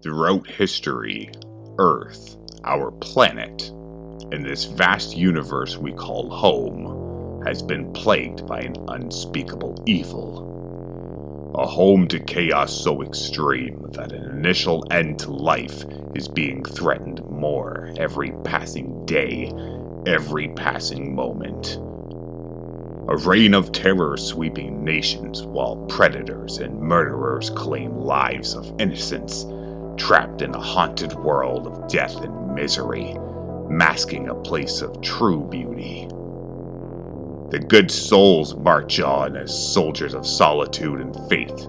Throughout history, Earth, our planet, and this vast universe we call home, has been plagued by an unspeakable evil. A home to chaos so extreme that an initial end to life is being threatened more every passing day, every passing moment. A reign of terror sweeping nations while predators and murderers claim lives of innocents, trapped in a haunted world of death and misery, masking a place of true beauty. The good souls march on as soldiers of solitude and faith,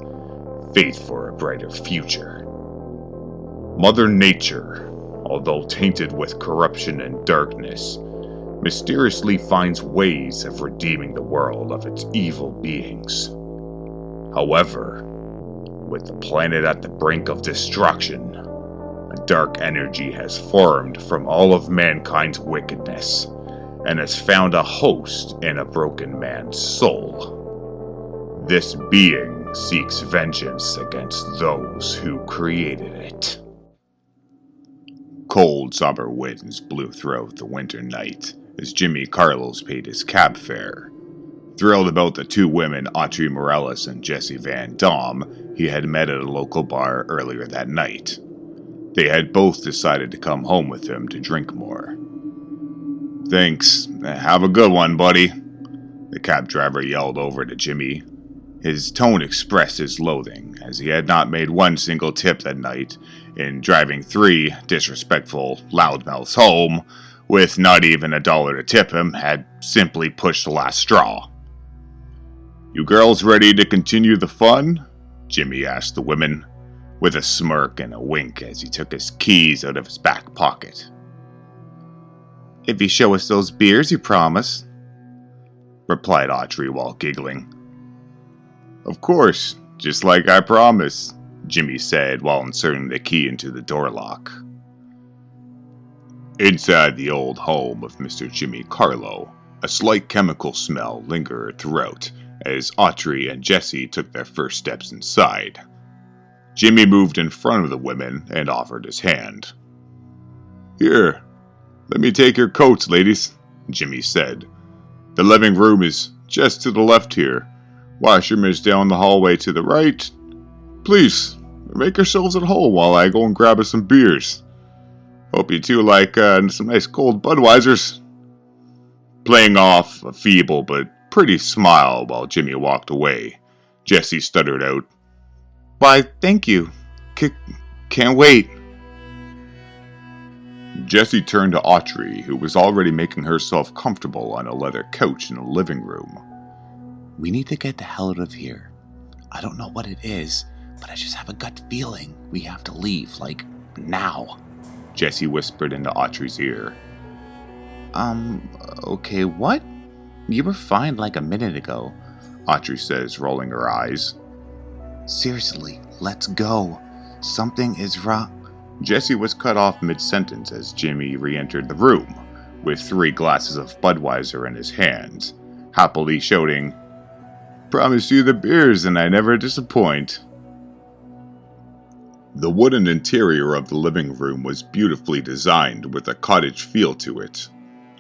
faith for a brighter future. Mother Nature, although tainted with corruption and darkness, mysteriously finds ways of redeeming the world of its evil beings. However, with the planet at the brink of destruction, a dark energy has formed from all of mankind's wickedness, and has found a host in a broken man's soul. This being seeks vengeance against those who created it. Cold summer winds blew throughout the winter night as Jimmy Carlos paid his cab fare. Thrilled about the two women, Audrey Morales and Jessie Van Dam, he had met at a local bar earlier that night. They had both decided to come home with him to drink more. "Thanks. Have a good one, buddy," the cab driver yelled over to Jimmy. His tone expressed his loathing, as he had not made one single tip that night in driving 3 disrespectful loudmouths home, with not even $1 to tip him, had simply pushed the last straw. "You girls ready to continue the fun?" Jimmy asked the women, with a smirk and a wink as he took his keys out of his back pocket. "If you show us those beers you promise," replied Audrey while giggling. "Of course, just like I promised," Jimmy said while inserting the key into the door lock. Inside the old home of Mr. Jimmy Carlo, a slight chemical smell lingered throughout as Audrey and Jessie took their first steps inside. Jimmy moved in front of the women and offered his hand. "Here, let me take your coats, ladies," Jimmy said. "The living room is just to the left here. Washroom is down the hallway to the right. Please, make yourselves at home while I go and grab us some beers. Hope you two like some nice cold Budweisers." Playing off a feeble but pretty smile while Jimmy walked away, Jessie stuttered out, "Why, thank you. Can't wait." Jessie turned to Audrey, who was already making herself comfortable on a leather couch in the living room. "We need to get the hell out of here. I don't know what it is, but I just have a gut feeling we have to leave, like, now," Jessie whispered into Audrey's ear. Okay, what? You were fine like a minute ago," Audrey says, rolling her eyes. "Seriously, let's go. Something is wrong." Jessie was cut off mid-sentence as Jimmy re-entered the room, with 3 glasses of Budweiser in his hands, happily shouting, "Promise you the beers and I never disappoint." The wooden interior of the living room was beautifully designed with a cottage feel to it.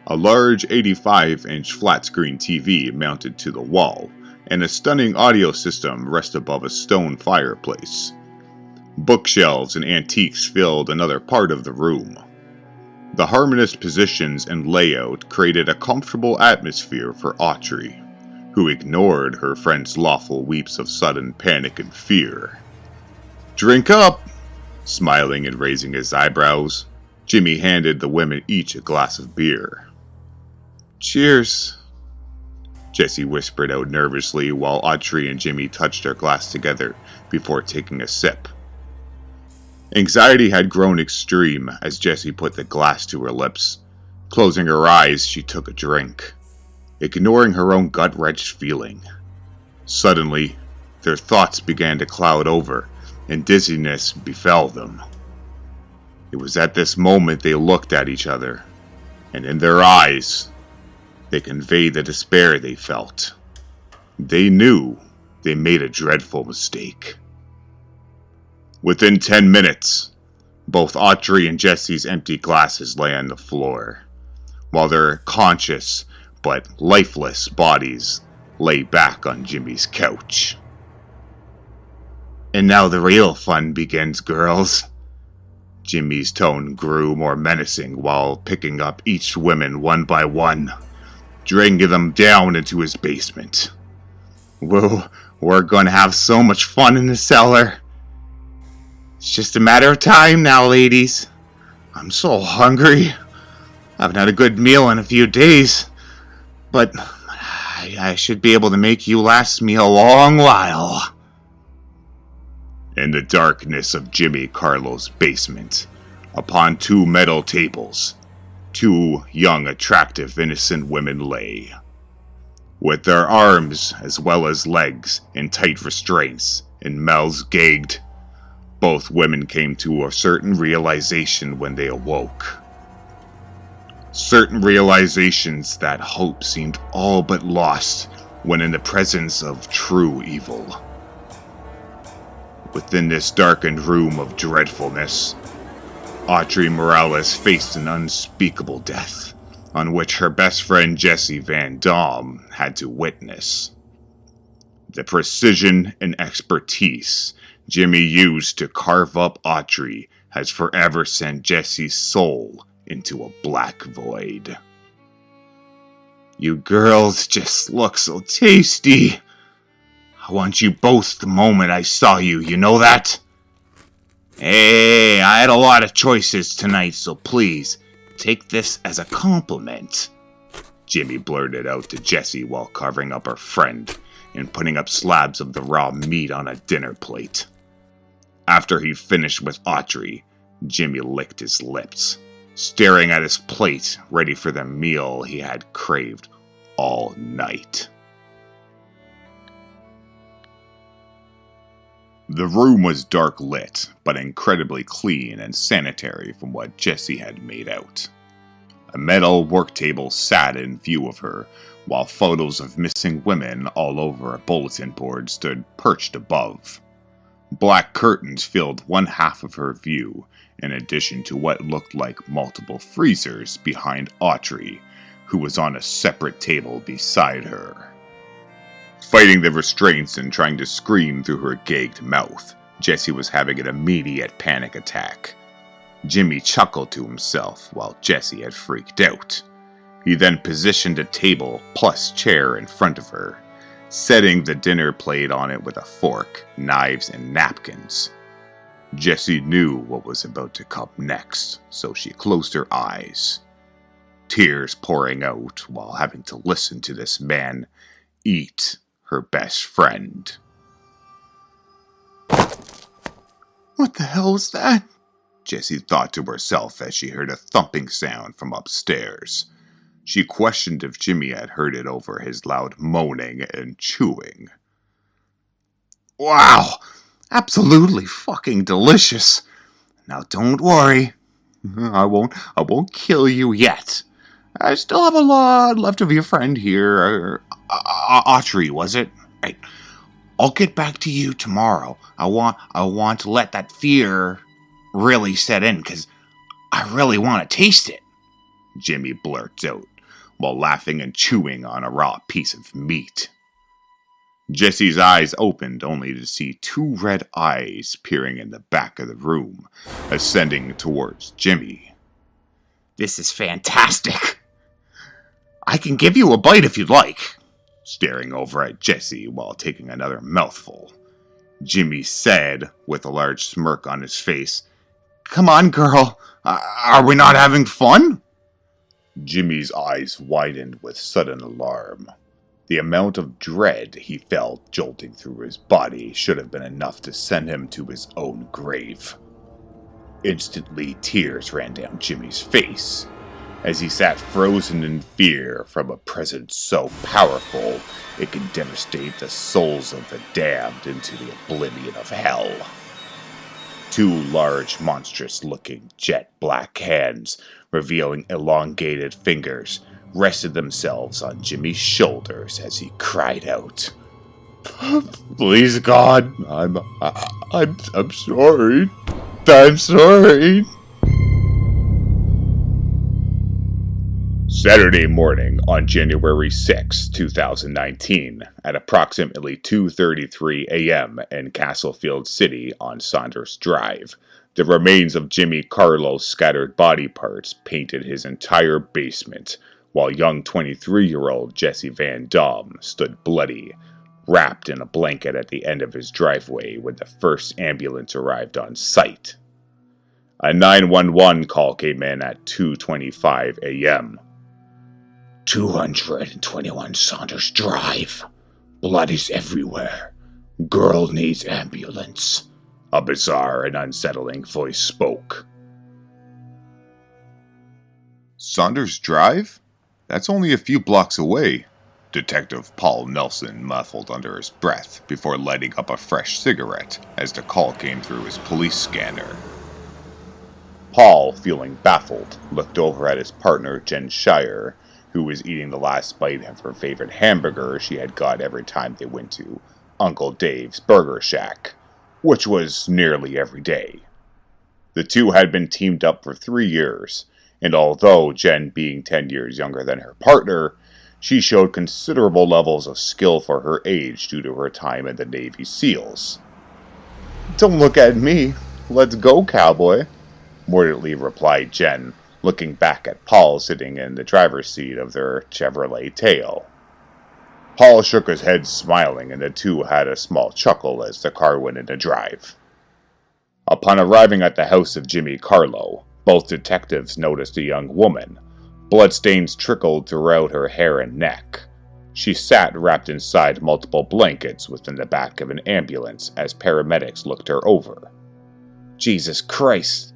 A large 85-inch flat-screen TV mounted to the wall, and a stunning audio system rests above a stone fireplace. Bookshelves and antiques filled another part of the room. The harmonious positions and layout created a comfortable atmosphere for Audrey, who ignored her friend's lawful weeps of sudden panic and fear. "Drink up!" Smiling and raising his eyebrows, Jimmy handed the women each a glass of beer. "Cheers," Jessie whispered out nervously while Audrey and Jimmy touched their glass together before taking a sip. Anxiety had grown extreme as Jessie put the glass to her lips. Closing her eyes, she took a drink, ignoring her own gut-wrenched feeling. Suddenly, their thoughts began to cloud over, and dizziness befell them. It was at this moment they looked at each other, and in their eyes, they conveyed the despair they felt. They knew they made a dreadful mistake. Within 10 minutes, Both Audrey and Jesse's empty glasses lay on the floor, while their conscious but lifeless bodies lay back on Jimmy's couch. "And now the real fun begins, girls." Jimmy's tone grew more menacing while picking up each woman one by one, dragging them down into his basement. "Whoa, we're gonna have so much fun in the cellar. It's just a matter of time now, ladies. I'm so hungry. I haven't had a good meal in a few days, but I should be able to make you last me a long while." In the darkness of Jimmy Carlo's basement, upon two metal tables, two young, attractive, innocent women lay. With their arms as well as legs in tight restraints and mouths gagged, both women came to a certain realization when they awoke. Certain realizations that hope seemed all but lost when in the presence of true evil. Within this darkened room of dreadfulness, Audrey Morales faced an unspeakable death, on which her best friend Jesse Van Dam had to witness. The precision and expertise Jimmy used to carve up Audrey has forever sent Jesse's soul into a black void. "You girls just look so tasty. I want you both the moment I saw you, you know that? Hey, I had a lot of choices tonight, so please, take this as a compliment," Jimmy blurted out to Jessie while carving up her friend and putting up slabs of the raw meat on a dinner plate. After he finished with Audrey, Jimmy licked his lips, staring at his plate, ready for the meal he had craved all night. The room was dark lit, but incredibly clean and sanitary from what Jessie had made out. A metal work table sat in view of her, while photos of missing women all over a bulletin board stood perched above. Black curtains filled one half of her view, in addition to what looked like multiple freezers behind Audrey, who was on a separate table beside her. Fighting the restraints and trying to scream through her gagged mouth, Jessie was having an immediate panic attack. Jimmy chuckled to himself while Jessie had freaked out. He then positioned a table plus chair in front of her, setting the dinner plate on it with a fork, knives, and napkins. Jessie knew what was about to come next, so she closed her eyes, tears pouring out while having to listen to this man eat her best friend. "What the hell was that?" Jessie thought to herself as she heard a thumping sound from upstairs. She questioned if Jimmy had heard it over his loud moaning and chewing. "Wow! Absolutely fucking delicious! Now don't worry. I won't kill you yet. I still have a lot left of your friend here. Audrey, was it? Right. I'll get back to you tomorrow. I want to let that fear really set in, because I really want to taste it," Jimmy blurts out, while laughing and chewing on a raw piece of meat. Jessie's eyes opened only to see two red eyes peering in the back of the room, ascending towards Jimmy. "This is fantastic. I can give you a bite if you'd like," staring over at Jessie while taking another mouthful. Jimmy said, with a large smirk on his face, "Come on, girl. Are we not having fun?" Jimmy's eyes widened with sudden alarm. The amount of dread he felt jolting through his body should have been enough to send him to his own grave. Instantly, tears ran down Jimmy's face as he sat frozen in fear from a presence so powerful it could devastate the souls of the damned into the oblivion of hell. Two large, monstrous-looking jet-black hands, revealing elongated fingers, rested themselves on Jimmy's shoulders as he cried out, "Please, God, I'm sorry." I'm sorry. Saturday morning on January 6, 2019, at approximately 2:33 a.m. in Castlefield City on Saunders Drive, the remains of Jimmy Carlo's scattered body parts painted his entire basement, while young 23-year-old Jesse Van Dam stood bloody, wrapped in a blanket at the end of his driveway when the first ambulance arrived on site. A 911 call came in at 2:25 a.m. 221 Saunders Drive. Blood is everywhere. Girl needs ambulance. A bizarre and unsettling voice spoke. Saunders Drive? That's only a few blocks away, Detective Paul Nelson muffled under his breath before lighting up a fresh cigarette as the call came through his police scanner. Paul, feeling baffled, looked over at his partner, Jen Shire, who was eating the last bite of her favorite hamburger she had got every time they went to Uncle Dave's Burger Shack, which was nearly every day. The two had been teamed up for 3 years, and although Jen being 10 years younger than her partner, she showed considerable levels of skill for her age due to her time in the Navy SEALs. "Don't look at me. Let's go, cowboy," mordantly replied Jen, looking back at Paul sitting in the driver's seat of their Chevrolet Tail. Paul shook his head smiling, and the two had a small chuckle as the car went into drive. Upon arriving at the house of Jimmy Carlo, both detectives noticed a young woman. Bloodstains trickled throughout her hair and neck. She sat wrapped inside multiple blankets within the back of an ambulance as paramedics looked her over. "Jesus Christ!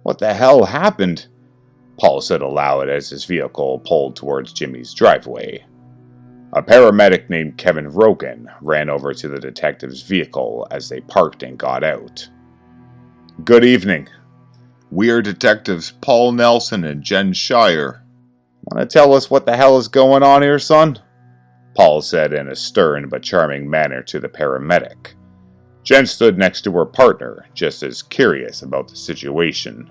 What the hell happened?" Paul said aloud as his vehicle pulled towards Jimmy's driveway. A paramedic named Kevin Rogan ran over to the detective's vehicle as they parked and got out. "Good evening. We are Detectives Paul Nelson and Jen Shire. Want to tell us what the hell is going on here, son?" Paul said in a stern but charming manner to the paramedic. Jen stood next to her partner, just as curious about the situation.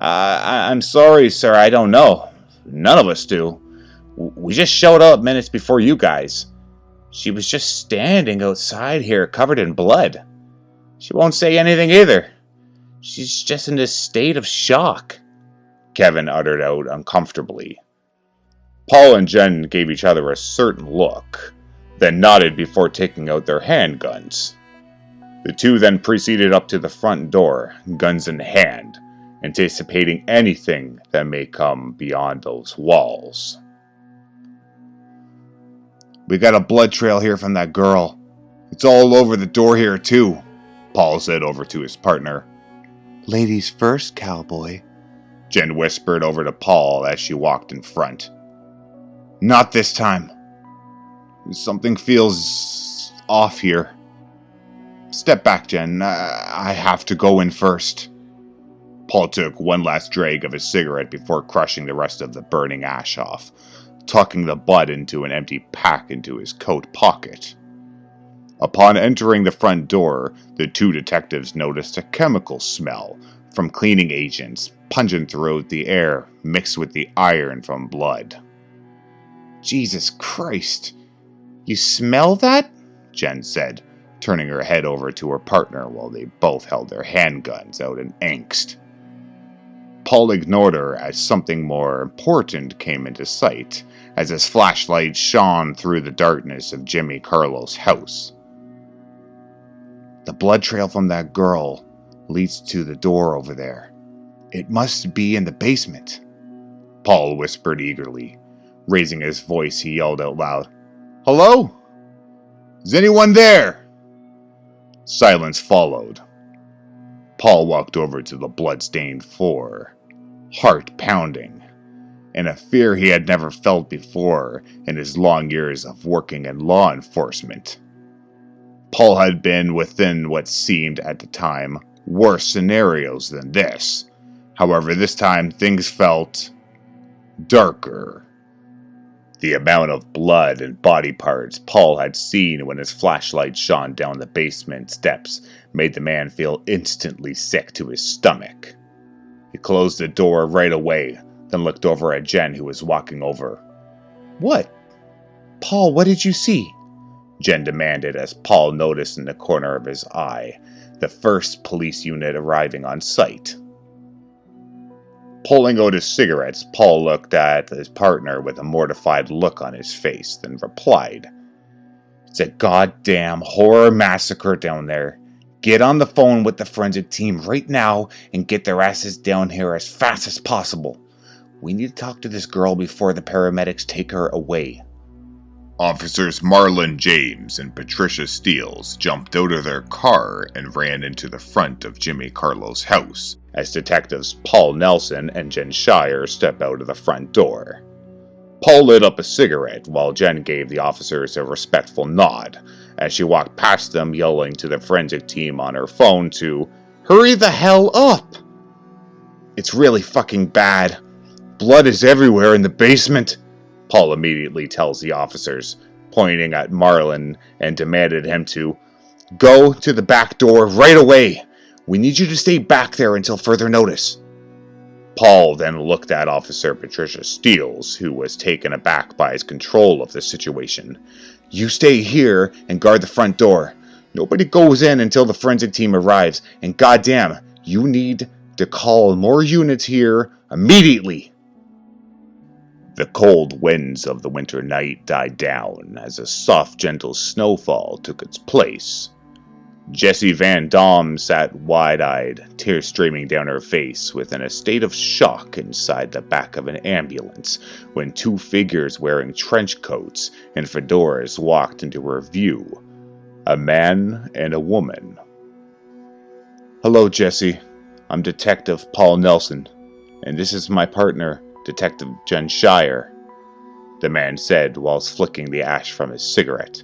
I'm sorry, sir, I don't know. None of us do. We just showed up minutes before you guys. She was just standing outside here covered in blood. She won't say anything either. She's just in this state of shock," Kevin uttered out uncomfortably. Paul and Jen gave each other a certain look, then nodded before taking out their handguns. The two then proceeded up to the front door, guns in hand, anticipating anything that may come beyond those walls. "We got a blood trail here from that girl. It's all over the door here, too," Paul said over to his partner. Ladies first, cowboy, Jen whispered over to Paul as she walked in front. "Not this time. Something feels off here. Step back, Jen. I have to go in first." Paul took one last drag of his cigarette before crushing the rest of the burning ash off, tucking the butt into an empty pack into his coat pocket. Upon entering the front door, the two detectives noticed a chemical smell from cleaning agents pungent throughout the air, mixed with the iron from blood. "Jesus Christ! You smell that?" Jen said, turning her head over to her partner while they both held their handguns out in angst. Paul ignored her as something more important came into sight, as his flashlight shone through the darkness of Jimmy Carlo's house. "The blood trail from that girl leads to the door over there. It must be in the basement," Paul whispered eagerly. Raising his voice, he yelled out loud, "Hello? Is anyone there?" Silence followed. Paul walked over to the blood-stained floor, heart pounding, and a fear he had never felt before in his long years of working in law enforcement. Paul had been within what seemed at the time worse scenarios than this. However, this time things felt darker. The amount of blood and body parts Paul had seen when his flashlight shone down the basement steps made the man feel instantly sick to his stomach. He closed the door right away, then looked over at Jen, who was walking over. "What? Paul, what did you see?" Jen demanded as Paul noticed in the corner of his eye the first police unit arriving on site. Pulling out his cigarettes, Paul looked at his partner with a mortified look on his face, then replied, "It's a goddamn horror massacre down there. Get on the phone with the forensic team right now and get their asses down here as fast as possible. We need to talk to this girl before the paramedics take her away." Officers Marlon James and Patricia Steele jumped out of their car and ran into the front of Jimmy Carlo's house, as detectives Paul Nelson and Jen Shire step out of the front door. Paul lit up a cigarette while Jen gave the officers a respectful nod as she walked past them, yelling to the forensic team on her phone to hurry the hell up. "It's really fucking bad. Blood is everywhere in the basement," Paul immediately tells the officers, pointing at Marlon, and demanded him to go to the back door right away. "We need you to stay back there until further notice." Paul then looked at Officer Patricia Steele, who was taken aback by his control of the situation. "You stay here and guard the front door. Nobody goes in until the forensic team arrives, and goddamn, you need to call more units here immediately." The cold winds of the winter night died down as a soft, gentle snowfall took its place. Jessie Van Dam sat wide-eyed, tears streaming down her face, within a state of shock inside the back of an ambulance when two figures wearing trench coats and fedoras walked into her view, a man and a woman. "Hello, Jessie. I'm Detective Paul Nelson, and this is my partner, Detective Jen Shire," the man said whilst flicking the ash from his cigarette.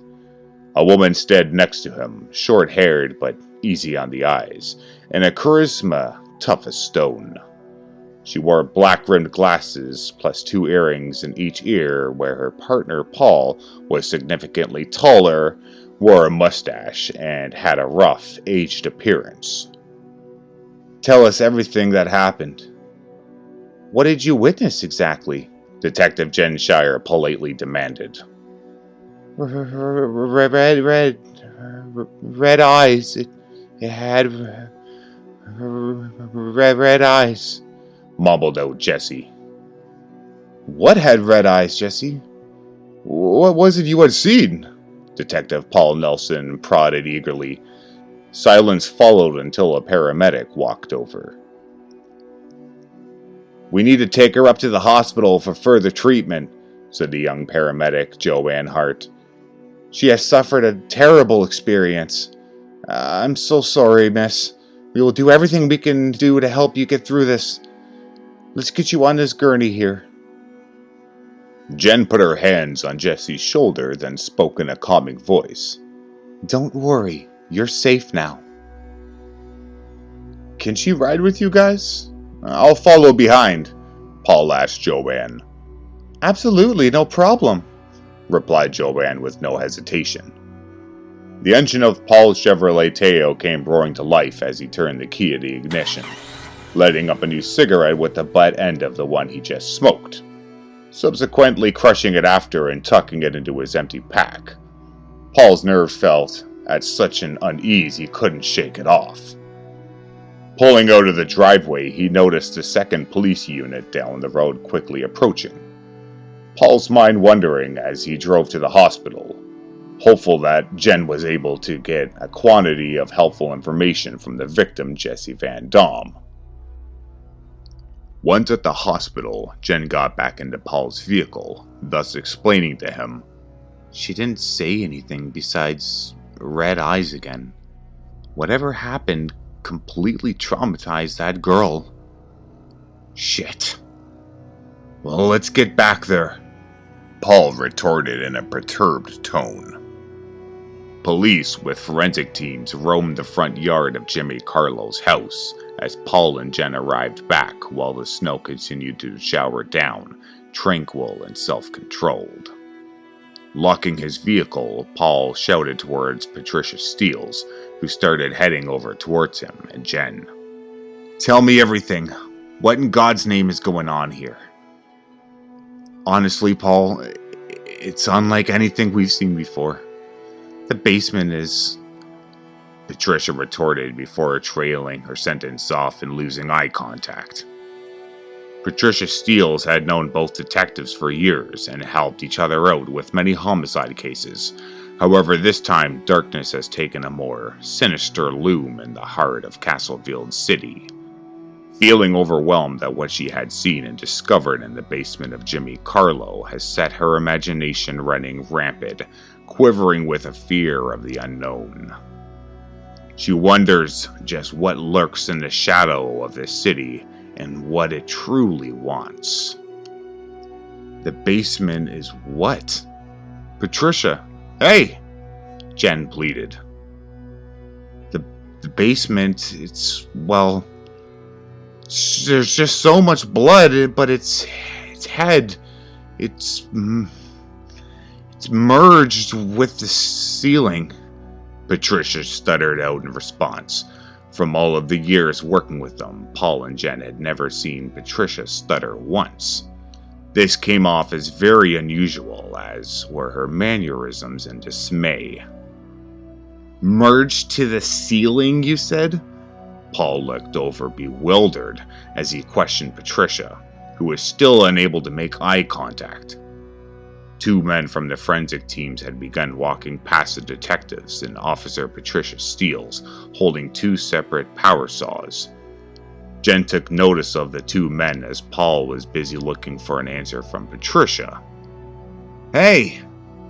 A woman stood next to him, short-haired but easy on the eyes, and a charisma tough as stone. She wore black-rimmed glasses plus 2 earrings in each ear, where her partner Paul was significantly taller, wore a mustache, and had a rough, aged appearance. "Tell us everything that happened." "What did you witness exactly?" Detective Jen Shire politely demanded. Red eyes. It had red eyes," mumbled out Jessie. "What had red eyes, Jessie? What was it you had seen?" Detective Paul Nelson prodded eagerly. Silence followed until a paramedic walked over. "We need to take her up to the hospital for further treatment," said the young paramedic, Joanne Hart. "She has suffered a terrible experience. I'm so sorry, miss. We will do everything we can do to help you get through this. Let's get you on this gurney here." Jen put her hands on Jessie's shoulder, then spoke in a calming voice. "Don't worry, you're safe now." "Can she ride with you guys?" "I'll follow behind," Paul asked Joanne. "Absolutely, no problem," replied Joanne with no hesitation. The engine of Paul's Chevrolet Tahoe came roaring to life as he turned the key of the ignition, lighting up a new cigarette with the butt end of the one he just smoked, subsequently crushing it after and tucking it into his empty pack. Paul's nerves felt at such an unease he couldn't shake it off. Pulling out of the driveway, he noticed the second police unit down the road quickly approaching. Paul's mind wandering as he drove to the hospital, hopeful that Jen was able to get a quantity of helpful information from the victim, Jessie Van Dam. Once at the hospital, Jen got back into Paul's vehicle, thus explaining to him, "She didn't say anything besides red eyes again. Whatever happened completely traumatized that girl." "Shit. Well, let's get back there," Paul retorted in a perturbed tone. Police with forensic teams roamed the front yard of Jimmy Carlo's house as Paul and Jen arrived back while the snow continued to shower down, tranquil and self-controlled. Locking his vehicle, Paul shouted towards Patricia Steele, who started heading over towards him and Jen. "Tell me everything. What in God's name is going on here?" "Honestly, Paul, it's unlike anything we've seen before. The basement is..." Patricia retorted before trailing her sentence off and losing eye contact. Patricia Steele had known both detectives for years and helped each other out with many homicide cases. However, this time, darkness has taken a more sinister loom in the heart of Castlefield City. Feeling overwhelmed at what she had seen and discovered in the basement of Jimmy Carlo has set her imagination running rampant, quivering with a fear of the unknown. She wonders just what lurks in the shadow of this city and what it truly wants. The basement is what? "Patricia, hey!" Jen pleaded. The basement, there's just so much blood, but its head, it's merged with the ceiling," Patricia stuttered out in response. From all of the years working with them, Paul and Jen had never seen Patricia stutter once. This came off as very unusual, as were her mannerisms and dismay. "Merged to the ceiling, you said?" Paul looked over bewildered as he questioned Patricia, who was still unable to make eye contact. Two men from the forensic teams had begun walking past the detectives and Officer Patricia Steele, holding two separate power saws. Jen took notice of the two men as Paul was busy looking for an answer from Patricia. "Hey!"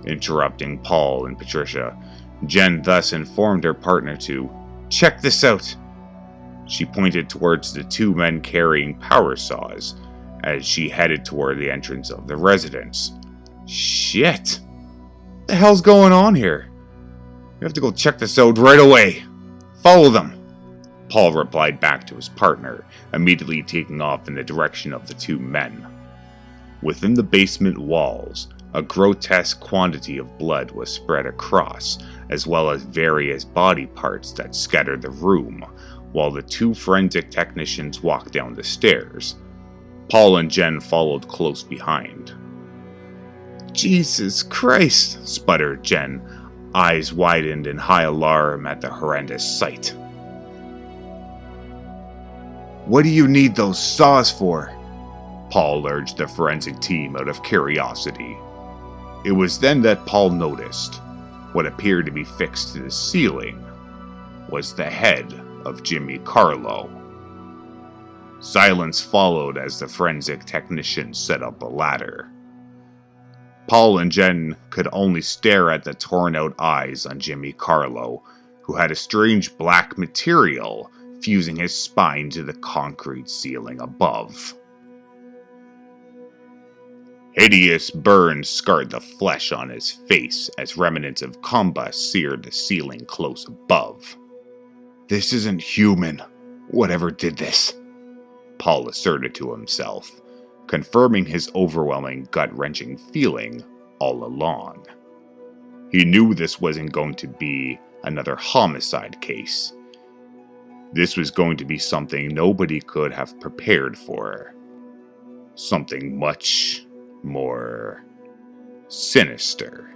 Interrupting Paul and Patricia, Jen thus informed her partner to check this out. She pointed towards the two men carrying power saws as she headed toward the entrance of the residence. "Shit! What the hell's going on here? We have to go check this out right away. Follow them," Paul replied back to his partner, immediately taking off in the direction of the two men. Within the basement walls, a grotesque quantity of blood was spread across, as well as various body parts that scattered the room, while the two forensic technicians walked down the stairs. Paul and Jen followed close behind. "Jesus Christ," sputtered Jen, eyes widened in high alarm at the horrendous sight. "What do you need those saws for?" Paul urged the forensic team out of curiosity. It was then that Paul noticed what appeared to be fixed to the ceiling was the head of Jimmy Carlo. Silence followed as the forensic technician set up a ladder. Paul and Jen could only stare at the torn-out eyes on Jimmy Carlo, who had a strange black material fusing his spine to the concrete ceiling above. Hideous burns scarred the flesh on his face as remnants of combust seared the ceiling close above. "This isn't human. Whatever did this?" Paul asserted to himself, confirming his overwhelming gut-wrenching feeling all along. He knew this wasn't going to be another homicide case. This was going to be something nobody could have prepared for. Something much more sinister.